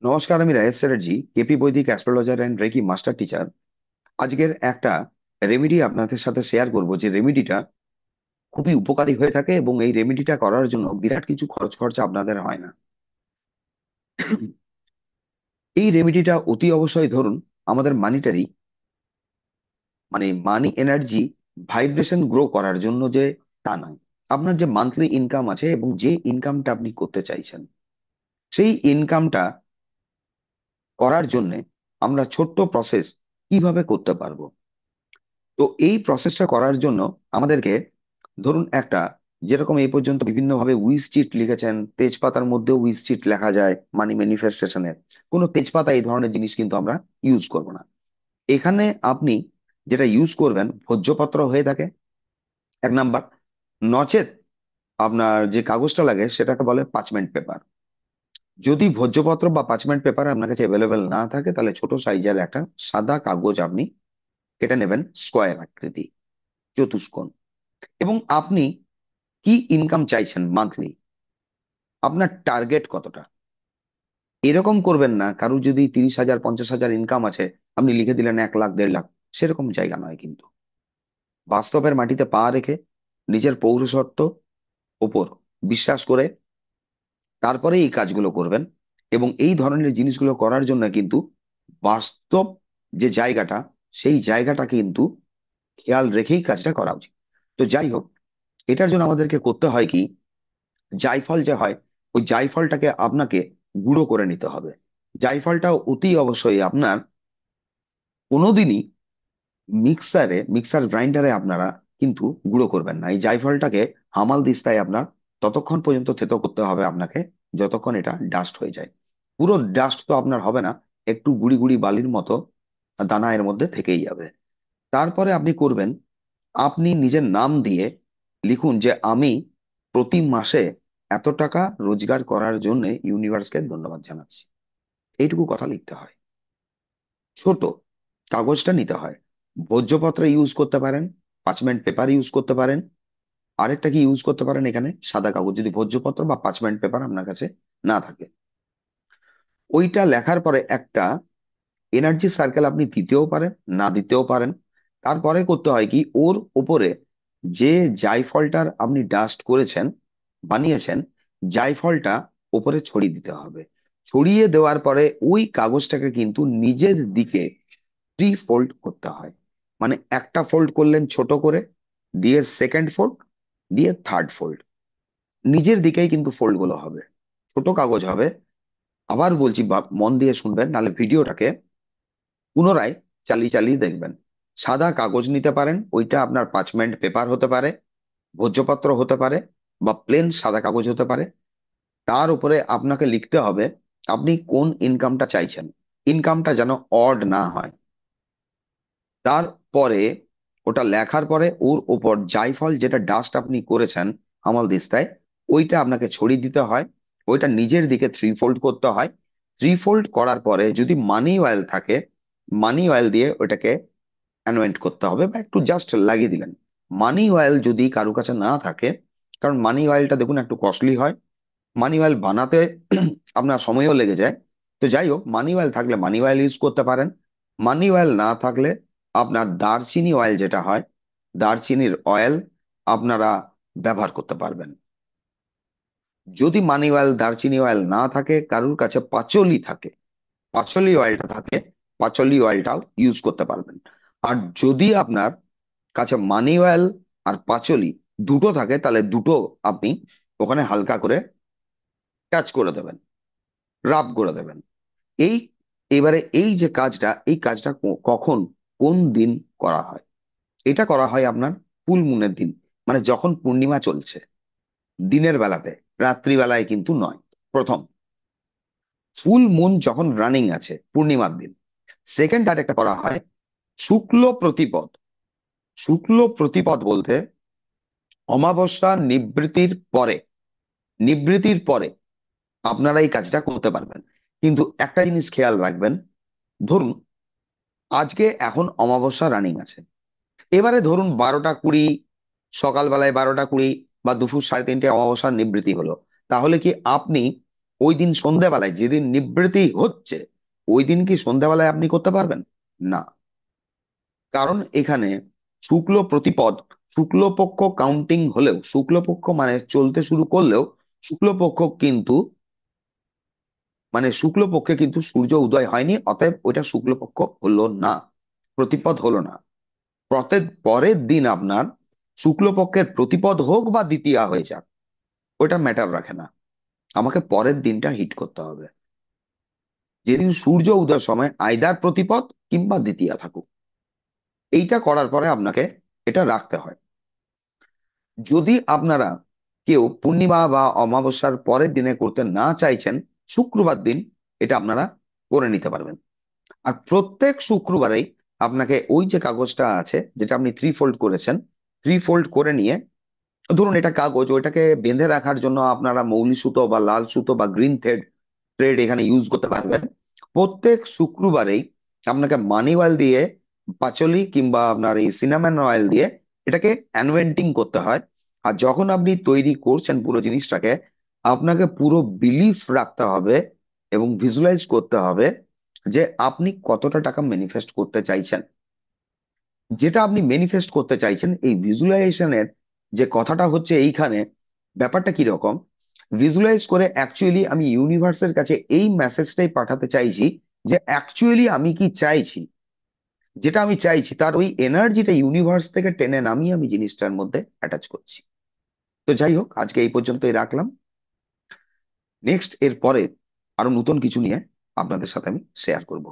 নমস্কার, আমি রায়েশ চ্যাটার্জি, কেপি বৈদিক astrologer and reiki master teacher. আজকের একটা রেমেডি আপনাদের সাথে শেয়ার করব, যে রেমেডিটা খুবই উপকারী হয়ে থাকে এবং এই রেমেডিটা করার জন্য বিরাট কিছু খরচ খরচা আপনাদের হয় না। এই রেমেডিটা অতি অবশ্যই ধরুন আমাদের মানিটারি, মানে মানি এনার্জি ভাইব্রেশন গ্রো করার জন্য, যে তা নয়। আপনার যে মান্থলি ইনকাম আছে এবং যে ইনকামটা আপনি করতে চাইছেন, সেই ইনকামটা করার জন্য আমরা ছোট্ট প্রসেস কিভাবে করতে পারবো। তো এই প্রসেসটা করার জন্য আমাদেরকে, ধরুন একটা, যেরকম এই পর্যন্ত বিভিন্ন ভাবে উইশ চিট লিখেছেন, তেজপাতার মধ্যেও উইশ চিট লেখা যায় মানি ম্যানিফেস্টেশনের, কোনো তেজপাতা এই ধরনের জিনিস কিন্তু আমরা ইউজ করব না। এখানে আপনি যেটা ইউজ করবেন ভোজ্যপত্র হয়ে থাকে, এক নাম্বার। নচেত আপনার যে কাগজটা লাগে সেটাকে বলে পার্চমেন্ট পেপার। যদি ভোজ্যপত্র বা পার্চমেন্ট পেপার আপনার কাছে অ্যাভেলেবেল না থাকে, তাহলে ছোট সাইজের একটা সাদা কাগজ আপনি কেটে নেবেন, স্কোয়ার আকৃতি, চতুষ্কোণ। এবং আপনি কি ইনকাম চাইছেন মান্থলি, আপনার টার্গেট কতটা, এরকম করবেন না। কারো যদি 30,000 50,000 ইনকাম আছে, আপনি লিখে দিলেন 1 লাখ 1.5 লাখ। সেরকম জায়গা নয় কিন্তু। বাস্তবের মাটিতে পা রেখে নিজের পৌরসত্ব ওপর বিশ্বাস করে তারপরে এই কাজগুলো করবেন। এবং এই ধরনের জিনিসগুলো করার জন্য কিন্তু বাস্তব যে জায়গাটা, সেই জায়গাটা কিন্তু খেয়াল রেখেই কাজটা করা উচিত। তো যাই হোক, এটার জন্য আমাদেরকে করতে হয় কি, জায়ফল যে হয়, ওই জায়ফলটাকে আপনাকে গুঁড়ো করে নিতে হবে। জায়ফলটা অতি অবশ্যই আপনার কোনোদিনই মিক্সার গ্রাইন্ডারে আপনারা কিন্তু গুঁড়ো করবেন না। এই জায়ফলটাকে হামাল দিস্তায় আপনার ততক্ষণ পর্যন্ত থেতো করতে হবে আপনাকে, যতক্ষণ এটা ডাস্ট হয়ে যায়। পুরো ডাস্ট তো আপনার হবে না, একটু গুড়ি গুড়ি বালির মতো দানা এর মধ্যে থেকেই যাবে। তারপরে আপনি করবেন, আপনি নিজের নাম দিয়ে লিখুন যে আমি প্রতি মাসে এত টাকা রোজগার করার জন্য ইউনিভার্সকে ধন্যবাদ জানাচ্ছি। এইটুকু কথা লিখতে হয়। ছোট কাগজটা নিতে হয়। ভোজ্যপত্র ইউজ করতে পারেন, পার্চমেন্ট পেপার ইউজ করতে পারেন। আরেকটা কি ইউজ করতে পারেন, এখানে সাদা কাগজ, যদি ভোজ্যপত্র বা পার্চমেন্ট পেপার আপনার কাছে না থাকে। ওইটা লেখার পরে একটা এনার্জি সার্কেল আপনি দিতেও পারেন, না দিতেও পারেন। তারপরে করতে হয় কি, ওর উপরে যে জায়ফলটার আপনি ডাস্ট করেছেন, বানিয়েছেন, জায়ফলটা উপরে ছড়িয়ে দিতে হবে। ছড়িয়ে দেওয়ার পরে ওই কাগজটাকে কিন্তু নিজের দিকে 3 ফোল্ড করতে হয়। মানে একটা ফোল্ড করলেন ছোট করে, দিয়ে সেকেন্ড ফোল্ড, দিয়ে থার্ড ফোল্ড। নিজের দিকেই কিন্তু ফোল্ড গুলো হবে, ছোট কাগজ হবে। আবার বলছি, মন দিয়ে শুনবেন, নাহলে ভিডিওটাকে পুনরায় চালিয়ে চালিয়ে দেখবেন। সাদা কাগজ নিতে পারেন, ওইটা আপনার পার্চমেন্ট পেপার হতে পারে, ভোজ্যপত্র হতে পারে, বা প্লেন সাদা কাগজ হতে পারে। তার উপরে আপনাকে লিখতে হবে আপনি কোন ইনকামটা চাইছেন। ইনকামটা যেন অড না হয়। তারপরে ওটা লেখার পরে ওর ওপর জায়ফল যেটা ডাস্ট আপনি করেছেন হামাল দিস্তায়, ওইটা আপনাকে ছড়িয়ে দিতে হয়। ওইটা নিজের দিকে 3 ফোল্ড করতে হয়। 3 ফোল্ড করার পরে যদি মানি অয়েল থাকে, মানি অয়েল দিয়ে ওইটাকে অ্যানোয়েন্ট করতে হবে, বা একটু জাস্ট লাগিয়ে দিলেন। মানি অয়েল যদি কারো কাছে না থাকে, কারণ মানি অয়েলটা দেখুন একটু কস্টলি হয়, মানি অয়েল বানাতে আপনার সময়ও লেগে যায়। তো যাই হোক, মানি অয়েল থাকলে মানি অয়েল ইউজ করতে পারেন। মানি অয়েল না থাকলে আপনার দারচিনি অয়েল যেটা হয়, দারচিনির অয়েল আপনারা ব্যবহার করতে পারবেন। যদি মানি অয়েল দারচিনি অয়েল না থাকে, কারুর কাছে পাচলি থাকে, পাচলি অয়েলটা থাকে, পাচলি অয়েলটাও ইউজ করতে পারবেন। আর যদি আপনার কাছে মানি অয়েল আর পাচলি দুটো থাকে, তাহলে দুটো আপনি ওখানে হালকা করে টাচ করে দেবেন, রাব করে দেবেন। এই এবারে এই যে কাজটা, এই কাজটা কখন, কোন দিন করা হয়? এটা করা হয় আপনার ফুল মুনের দিন, মানে যখন পূর্ণিমা চলছে, দিনের বেলাতে, রাত্রিবেলায় কিন্তু নয়। প্রথম, ফুল মুন যখন রানিং আছে পূর্ণিমার দিন। সেকেন্ড আর একটা করা হয় শুক্ল প্রতিপদ। শুক্ল প্রতিপদ বলতে অমাবস্যা নিবৃত্তির পরে, নিবৃত্তির পরে আপনারা এই কাজটা করতে পারবেন। কিন্তু একটা জিনিস খেয়াল রাখবেন, ধরুন আজকে এখন অমাবস্যা রানিং আছে, এবারে ধরুন 12টা 20, সকালবেলায় 12টা 20 বা দুপুর 3:30 অমাবস্যার নিবৃত্তি হলো। তাহলে কি আপনি ওই দিন সন্ধ্যাবেলায় যেদিন নিবৃত্তি হচ্ছে, ওই দিন কি সন্ধ্যাবেলায় আপনি করতে পারবেন? না। কারণ এখানে শুক্ল প্রতিপদ, শুক্লপক্ষ কাউন্টিং হলেও, শুক্লপক্ষ মানে চলতে শুরু করলেও, শুক্লপক্ষ কিন্তু শুক্লপক্ষে কিন্তু সূর্য উদয় হয়নি, অতএব ওইটা শুক্লপক্ষ হলো না, প্রতিপদ হলো না। পরের দিন আপনার শুক্লপক্ষের প্রতিপদ হোক বা দ্বিতীয়া হয়ে যাক, ওইটা ম্যাটার রাখে না, আমাকে পরের দিনটা হিট করতে হবে, যেদিন সূর্য উদয়ের সময় আইদার প্রতিপদ কিংবা দ্বিতীয়া থাকুক। এইটা করার পরে আপনাকে এটা রাখতে হয়। যদি আপনারা কেউ পূর্ণিমা বা অমাবস্যার পরের দিনে করতে না চাইছেন, শুক্রবার দিন এটা আপনারা করে নিতে পারবেন। আর প্রত্যেক শুক্রবারেই আপনাকে ওই যে কাগজটা আছে যেটা আপনি থ্রি ফোল্ড করেছেন, থ্রি ফোল্ড করে নিয়ে, ধরুন এটা কাগজ, ওইটাকে বেঁধে রাখার জন্য আপনারা মৌলি সুতো বা লাল সুতো বা গ্রিন থ্রেড থ্রেড এখানে ইউজ করতে পারবেন। প্রত্যেক শুক্রবারেই আপনাকে মানি অয়েল দিয়ে, পাচলি কিংবা আপনার এই সিনামন অয়েল দিয়ে এটাকে অ্যানভেন্টিং করতে হয়। আর যখন আপনি তৈরি করছেন পুরো জিনিসটাকে, আপনাকে পুরো বিলিফ রাখতে হবে এবং ভিজুয়ালাইজ করতে হবে যে আপনি কতটা টাকা ম্যানিফেস্ট করতে চাইছেন। যেটা আপনি ম্যানিফেস্ট করতে চাইছেন, এই ভিজুয়ালাইজেশনের যে কথাটা হচ্ছে এইখানে, ব্যাপারটা কি রকম, ভিজুয়ালাইজ করে অ্যাকচুয়ালি আমি ইউনিভার্সের কাছে এই মেসেজটাই পাঠাতে চাইছি যে অ্যাকচুয়ালি আমি কি চাইছি, যেটা আমি চাইছি তার ওই এনার্জিটা ইউনিভার্স থেকে টেনে নামিয়ে আমি জিনিসটার মধ্যে অ্যাটাচ করছি। তো যাই হোক, আজকে এই পর্যন্তই রাখলাম। নেক্সট এর পরে আরো নতুন কিছু নিয়ে আপনাদের সাথে আমি শেয়ার করব।